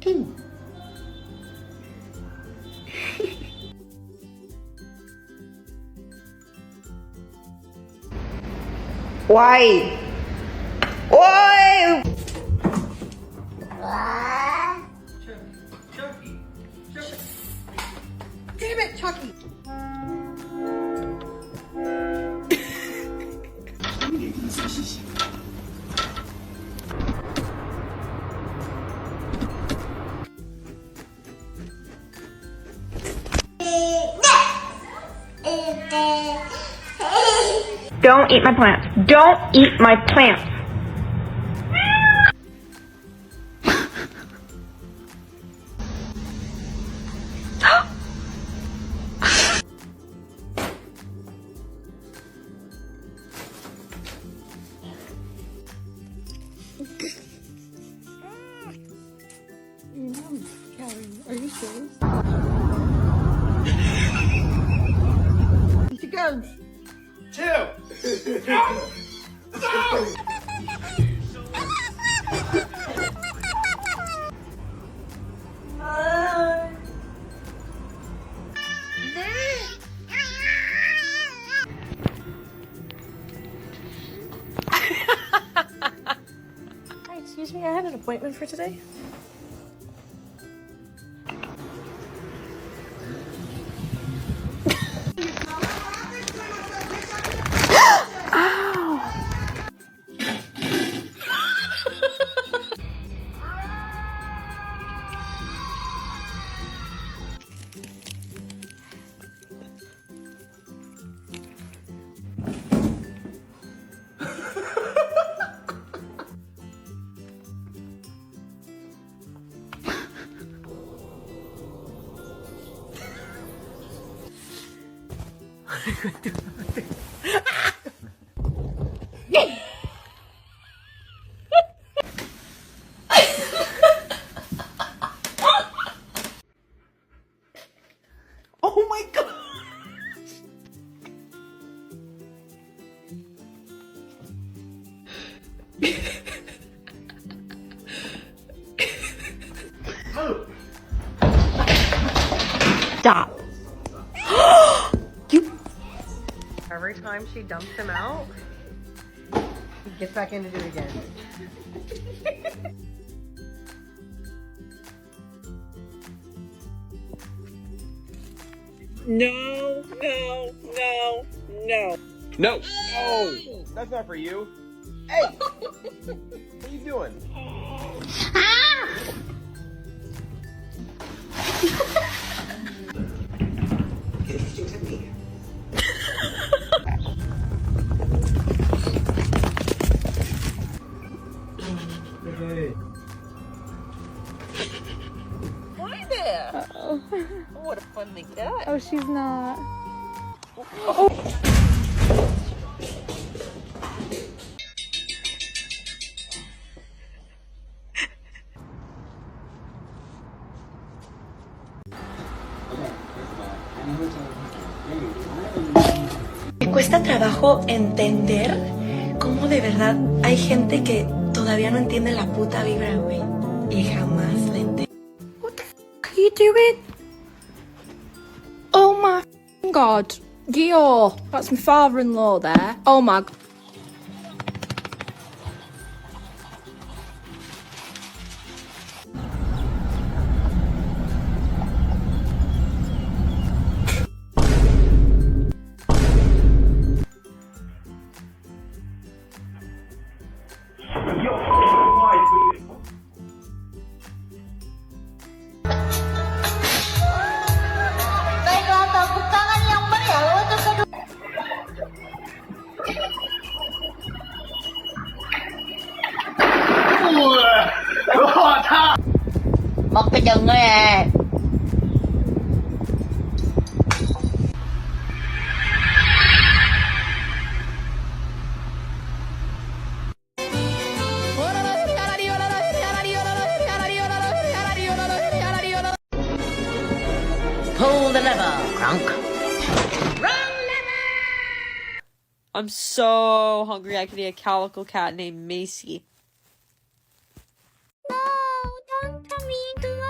King. Why? Why? Chucky. Damn it, Chucky. Don't eat my plants. Don't eat my plants. Are you serious? Here she goes. 2. No! No! Hi, excuse me, I had an appointment for today. Oh my god. Stop. Every time she dumps him out, he gets back in to do it again. No, no, no, no. No! Oh! That's not for you. Hey! What are you doing? Hi there! Uh-oh. What a funny cat. Oh, she's not. Me cuesta trabajo entender cómo de verdad hay gente que todavía no entiende la puta vibra, güey. Y jamás la entiende. What the f*** are you doing? Oh my f***ing god. Gio, that's my father-in-law there. Oh my god. Mất cái chân ấy à. Pull the lever, crunk. I'm so hungry. I could eat a calico cat named Macy. No, don't tell me to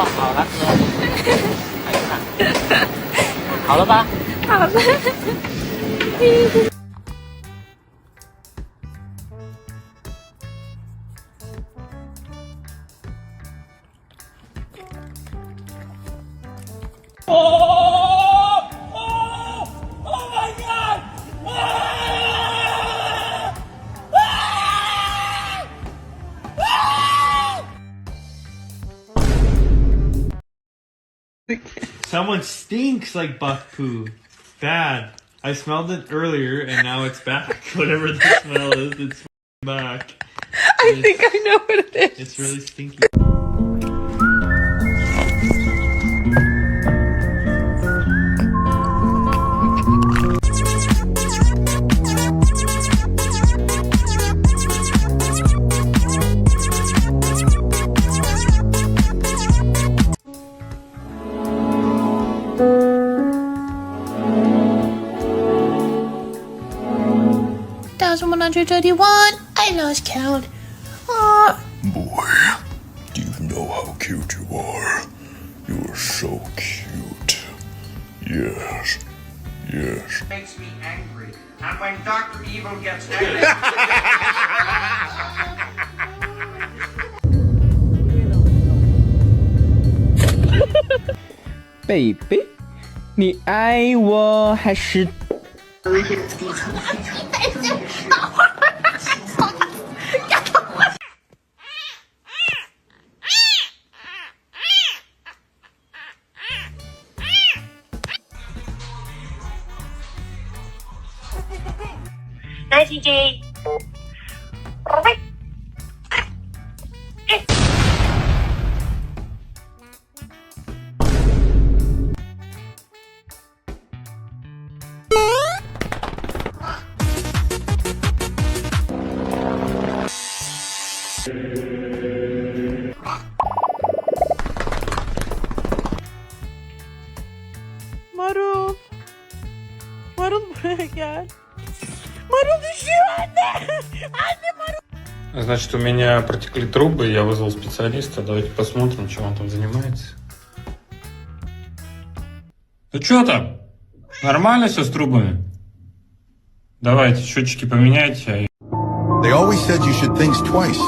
好了，哥。好了吧？好了。Someone stinks like buck poo. Bad. I smelled it earlier and now it's back. Whatever the smell is, it's back. I think I know what it is. It's really stinky. I lost count. Boy, do you know how cute you are? You're so cute. Yes. Yes. Makes me angry. And when Dr. Evil gets angry... Baby，你爱我还是？来，GG。Marul buraya gel. Marul düşüyor anne. Anne Marul. Значит, у меня протекли трубы, я вызвал специалиста. Давайте посмотрим, чем он там занимается. Ну что там? Нормально все с трубами? Давайте, счетчики поменяйте. They always said you should think twice.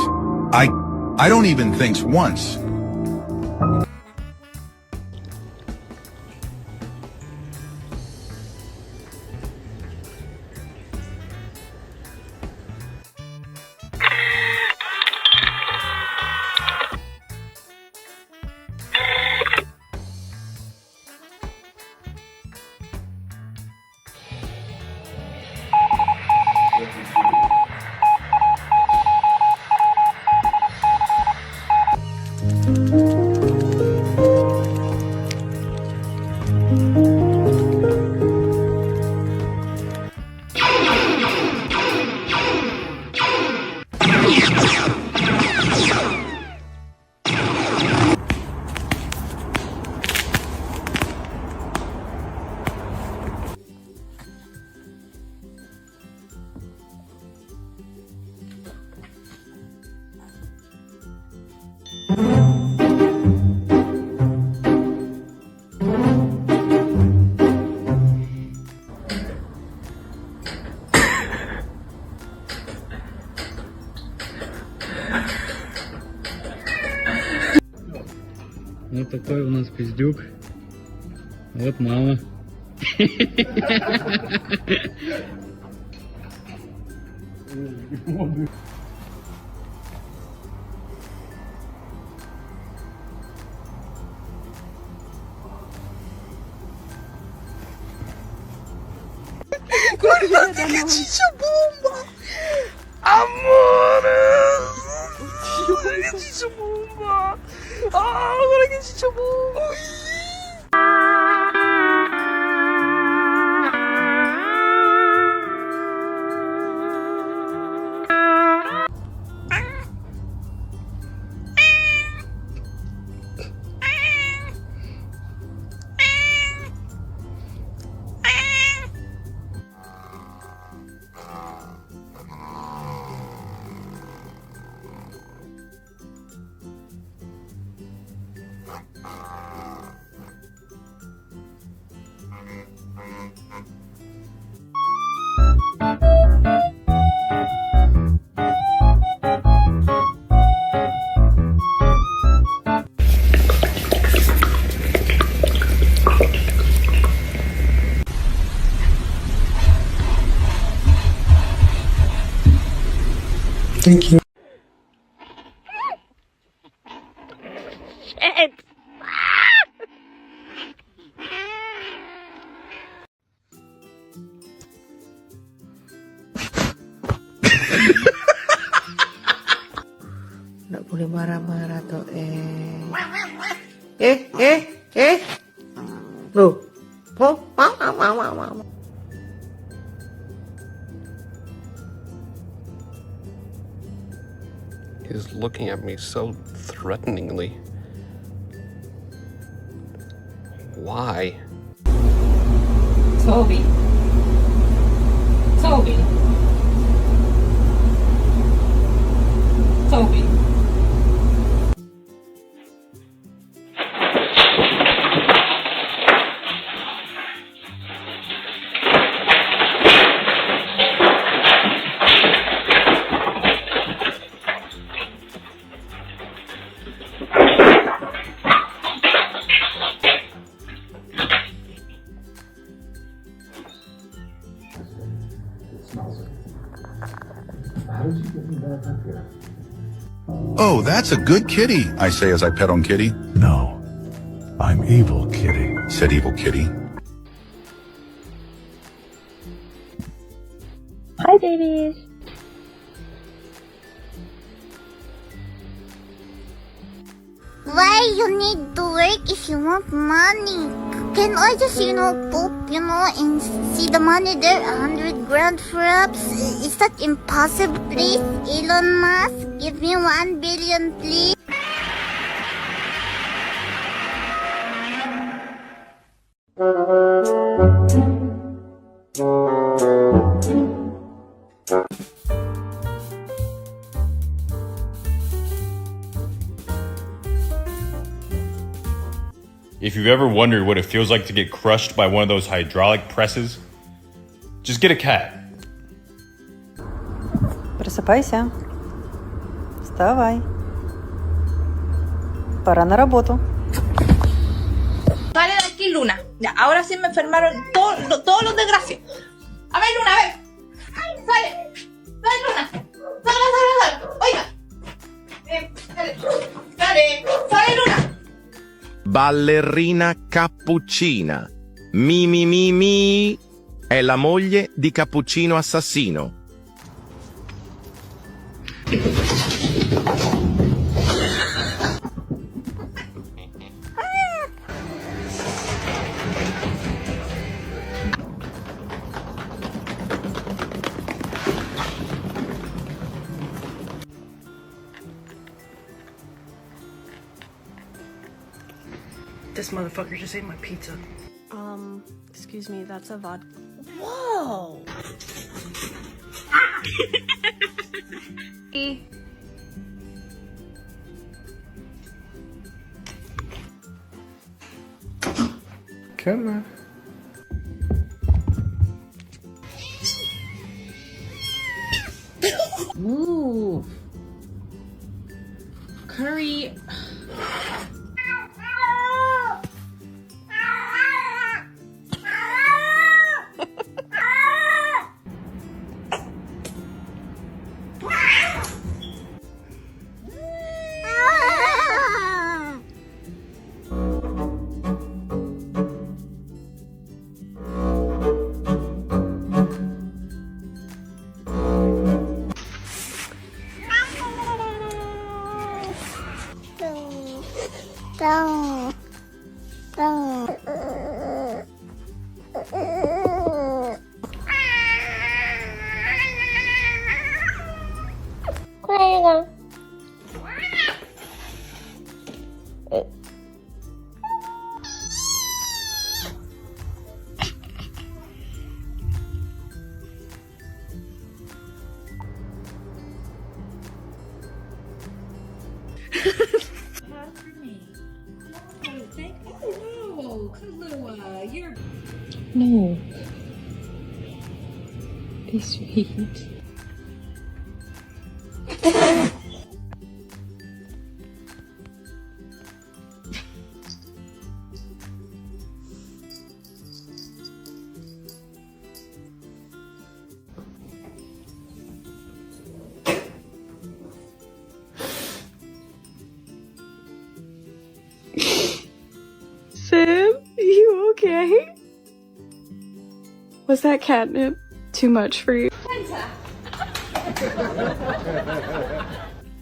I don't even think once. Вот такой у нас пиздюк. Вот мама. Guarda che ciccia bomba! Amore! Guarda che ciccia bomba! Ah, guarda che ciccia bomba! Thank you. Nggak boleh marah-marah tuh Loh. Oh, mau. He's looking at me so threateningly. Why? Toby. Toby. Toby. Oh, that's a good kitty, I say as I pet on Kitty. No, I'm evil, Kitty. Said Evil Kitty. Hi, babies. Why you need to work if you want money? Can I just, poop, and see the money there, 100 grand perhaps? Is that impossible, please? Elon Musk, give me 1 billion, please. If you've ever wondered what it feels like to get crushed by one of those hydraulic presses, just get a cat. Просыпайся. Вставай. Пора на работу. Sale de aquí, Luna. Ya, ahora sí me enfermaron todos los desgraciados. A ver, Luna, a ver. Sale. Sale, Luna. Sale. Oiga. Sale, Luna. Ballerina cappuccina. Mi. È la moglie di Cappuccino Assassino. This motherfucker just ate my pizza. Excuse me, that's a vodka. Whoa! Come on. Ooh. Curry. No. Be sweet. Was that catnip too much for you?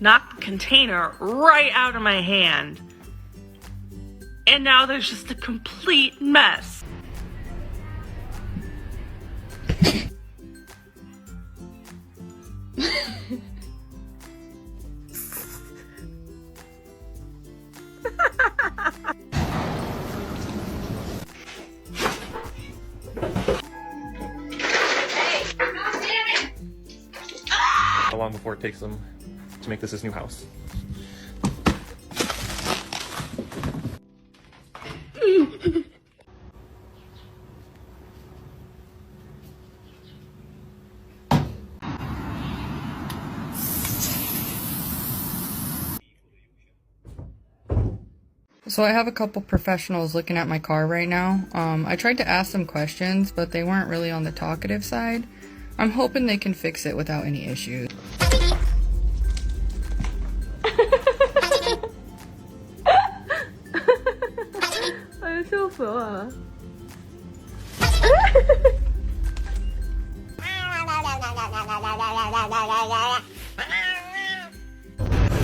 Knocked the container right out of my hand. And now there's just a complete mess. How long before it takes them to make this his new house? So I have a couple professionals looking at my car right now. I tried to ask them questions, but they weren't really on the talkative side. I'm hoping they can fix it without any issues.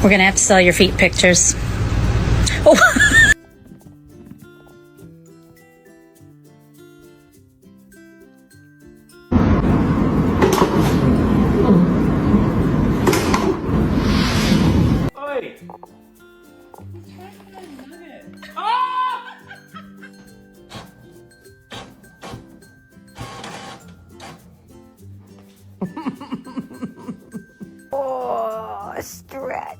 We're gonna have to sell your feet pictures. Oh. Oh, stretch.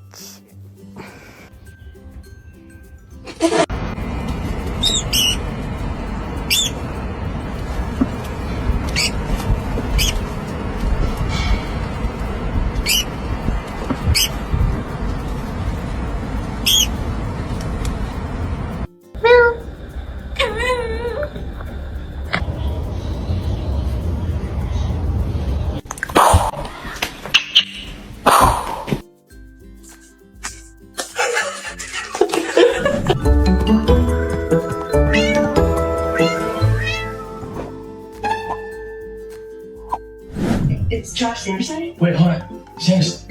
It's Josh Sanderson? Wait, hold on. James,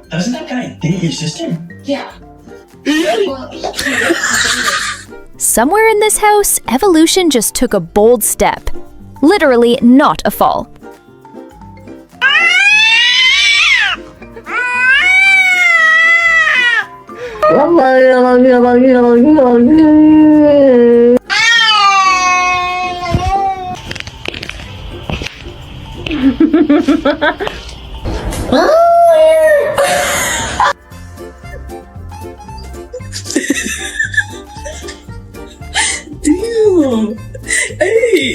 doesn't that guy date your sister? Yeah. Somewhere in this house, evolution just took a bold step. Literally not a fall. Damn. Hey.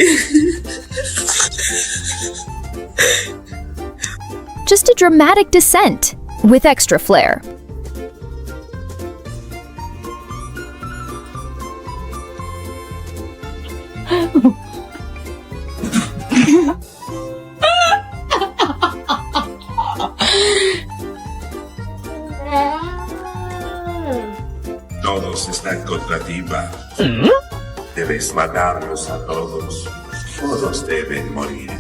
Just a dramatic descent with extra flair. Todos están contra ti, va. Debes matarlos a todos. Todos deben morir.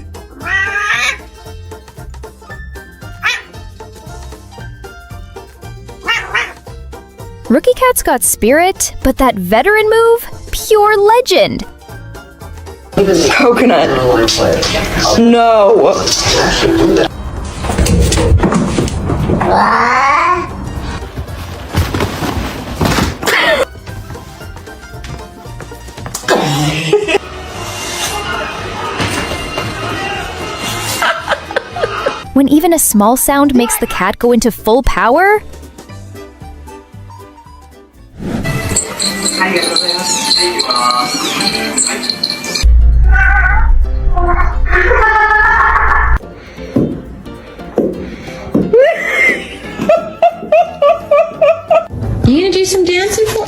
Rookie Cat's got spirit, but that veteran move? Pure legend! Coconut. No. When even a small sound makes the cat go into full power? You gonna do some dancing for?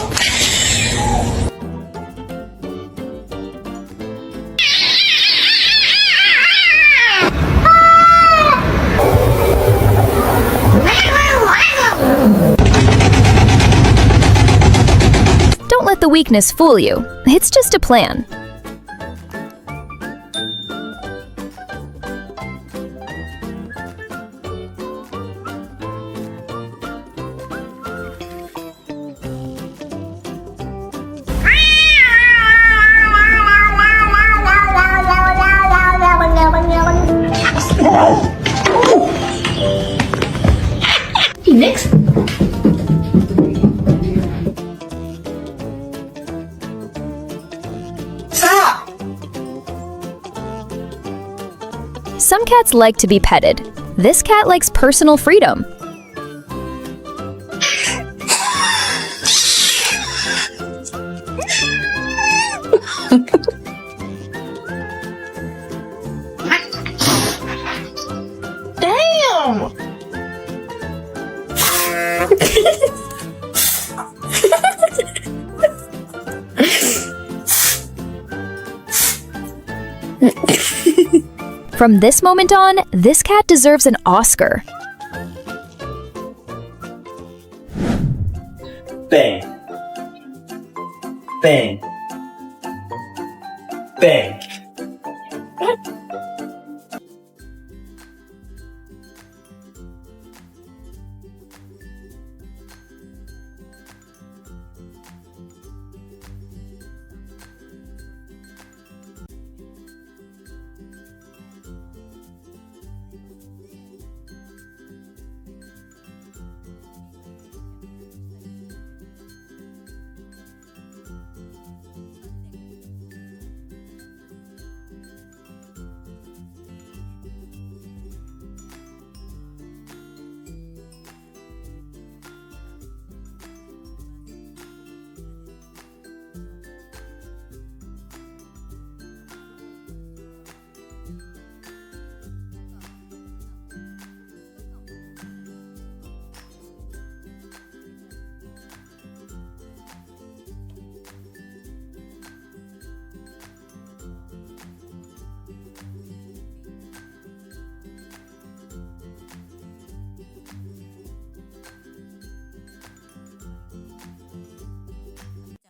Don't let the weakness fool you. It's just a plan. Next. Stop! Some cats like to be petted. This cat likes personal freedom. Damn! From this moment on, this cat deserves an Oscar. Bang. Bang. Bang.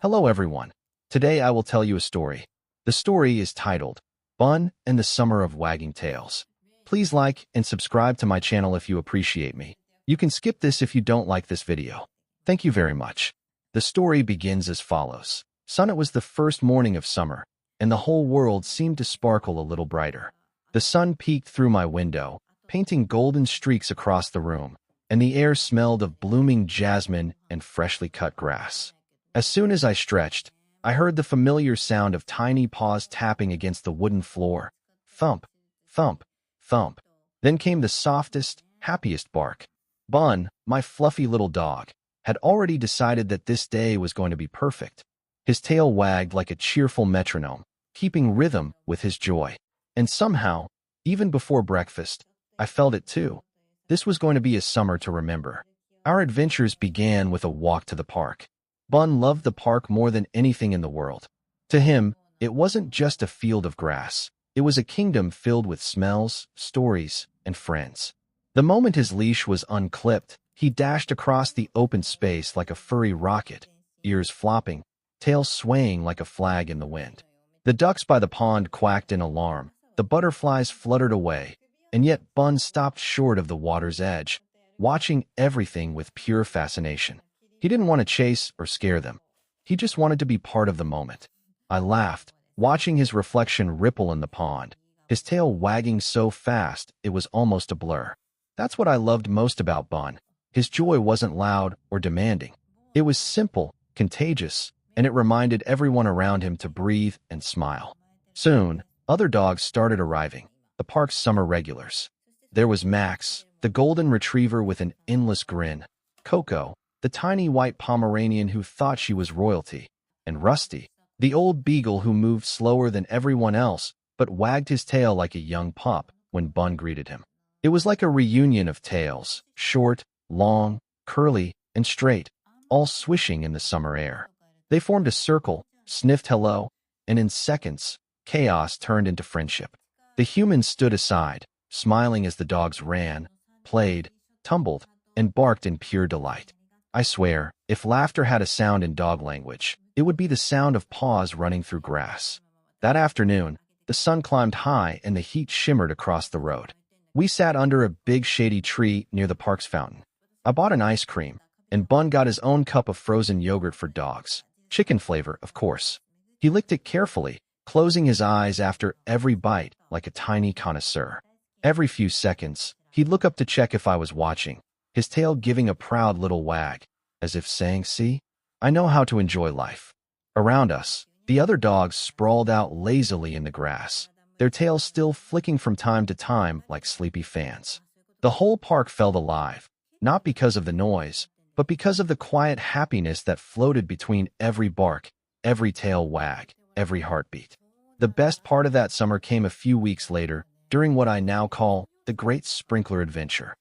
Hello everyone. Today I will tell you a story. The story is titled, Bun and the Summer of Wagging Tails. Please like and subscribe to my channel if you appreciate me. You can skip this if you don't like this video. Thank you very much. The story begins as follows. It was the first morning of summer, and the whole world seemed to sparkle a little brighter. The sun peeked through my window, painting golden streaks across the room, and the air smelled of blooming jasmine and freshly cut grass. As soon as I stretched, I heard the familiar sound of tiny paws tapping against the wooden floor. Thump, thump, thump. Then came the softest, happiest bark. Bun, my fluffy little dog, had already decided that this day was going to be perfect. His tail wagged like a cheerful metronome, keeping rhythm with his joy. And somehow, even before breakfast, I felt it too. This was going to be a summer to remember. Our adventures began with a walk to the park. Bun loved the park more than anything in the world. To him, it wasn't just a field of grass. It was a kingdom filled with smells, stories, and friends. The moment his leash was unclipped, he dashed across the open space like a furry rocket, ears flopping, tail swaying like a flag in the wind. The ducks by the pond quacked in alarm, the butterflies fluttered away, and yet Bun stopped short of the water's edge, watching everything with pure fascination. He didn't want to chase or scare them. He just wanted to be part of the moment. I laughed, watching his reflection ripple in the pond, his tail wagging so fast it was almost a blur. That's what I loved most about Bun. His joy wasn't loud or demanding. It was simple, contagious, and it reminded everyone around him to breathe and smile. Soon, other dogs started arriving, the park's summer regulars. There was Max, the golden retriever with an endless grin, Coco, the tiny white Pomeranian who thought she was royalty, and Rusty, the old beagle who moved slower than everyone else but wagged his tail like a young pup when Bun greeted him. It was like a reunion of tails, short, long, curly, and straight, all swishing in the summer air. They formed a circle, sniffed hello, and in seconds, chaos turned into friendship. The humans stood aside, smiling as the dogs ran, played, tumbled, and barked in pure delight. I swear, if laughter had a sound in dog language, it would be the sound of paws running through grass. That afternoon, the sun climbed high and the heat shimmered across the road. We sat under a big shady tree near the park's fountain. I bought an ice cream, and Bun got his own cup of frozen yogurt for dogs. Chicken flavor, of course. He licked it carefully, closing his eyes after every bite like a tiny connoisseur. Every few seconds, he'd look up to check if I was watching, his tail giving a proud little wag, as if saying, "See, I know how to enjoy life." Around us, the other dogs sprawled out lazily in the grass, their tails still flicking from time to time like sleepy fans. The whole park felt alive, not because of the noise, but because of the quiet happiness that floated between every bark, every tail wag, every heartbeat. The best part of that summer came a few weeks later, during what I now call the Great Sprinkler Adventure.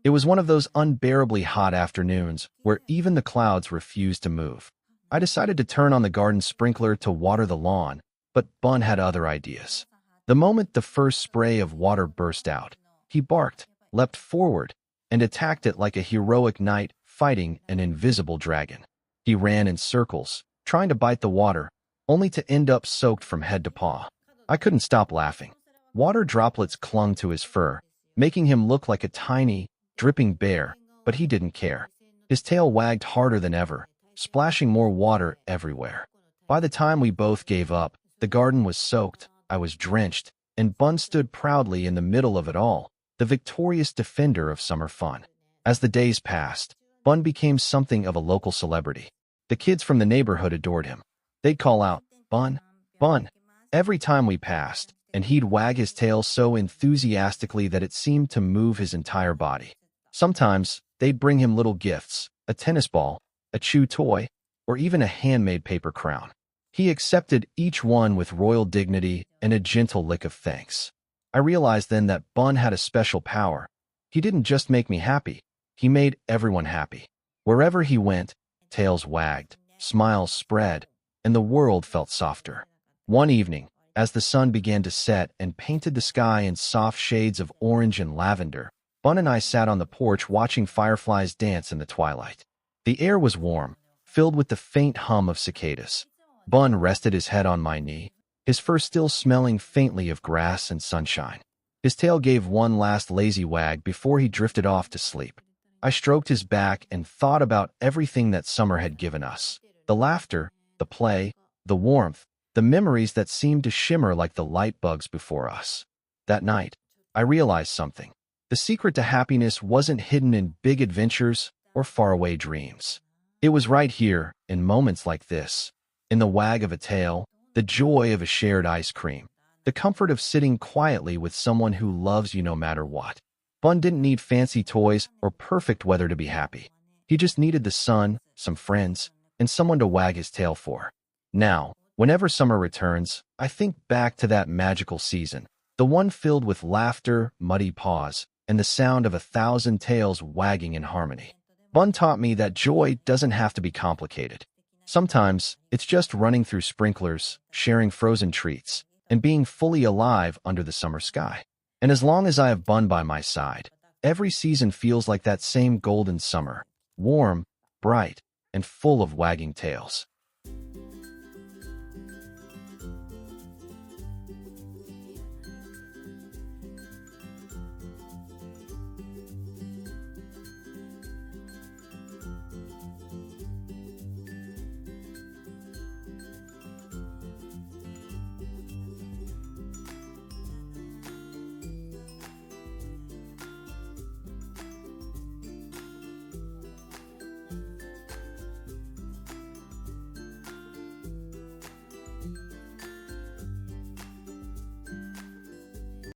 It was one of those unbearably hot afternoons where even the clouds refused to move. I decided to turn on the garden sprinkler to water the lawn, but Bun had other ideas. The moment the first spray of water burst out, he barked, leapt forward, and attacked it like a heroic knight fighting an invisible dragon. He ran in circles, trying to bite the water, only to end up soaked from head to paw. I couldn't stop laughing. Water droplets clung to his fur, making him look like a tiny, dripping bear, but he didn't care. His tail wagged harder than ever, splashing more water everywhere. By the time we both gave up, the garden was soaked, I was drenched, and Bun stood proudly in the middle of it all, the victorious defender of summer fun. As the days passed, Bun became something of a local celebrity. The kids from the neighborhood adored him. They'd call out, "Bun, Bun," every time we passed, and he'd wag his tail so enthusiastically that it seemed to move his entire body. Sometimes, they'd bring him little gifts, a tennis ball, a chew toy, or even a handmade paper crown. He accepted each one with royal dignity and a gentle lick of thanks. I realized then that Bun had a special power. He didn't just make me happy, he made everyone happy. Wherever he went, tails wagged, smiles spread, and the world felt softer. One evening, as the sun began to set and painted the sky in soft shades of orange and lavender, Bun and I sat on the porch watching fireflies dance in the twilight. The air was warm, filled with the faint hum of cicadas. Bun rested his head on my knee, his fur still smelling faintly of grass and sunshine. His tail gave one last lazy wag before he drifted off to sleep. I stroked his back and thought about everything that summer had given us. The laughter, the play, the warmth, the memories that seemed to shimmer like the light bugs before us. That night, I realized something. The secret to happiness wasn't hidden in big adventures or faraway dreams. It was right here, in moments like this, in the wag of a tail, the joy of a shared ice cream, the comfort of sitting quietly with someone who loves you no matter what. Bun didn't need fancy toys or perfect weather to be happy. He just needed the sun, some friends, and someone to wag his tail for. Now, whenever summer returns, I think back to that magical season, the one filled with laughter, muddy paws, and the sound of 1,000 tails wagging in harmony. Bun taught me that joy doesn't have to be complicated. Sometimes, it's just running through sprinklers, sharing frozen treats, and being fully alive under the summer sky. And as long as I have Bun by my side, every season feels like that same golden summer, warm, bright, and full of wagging tails.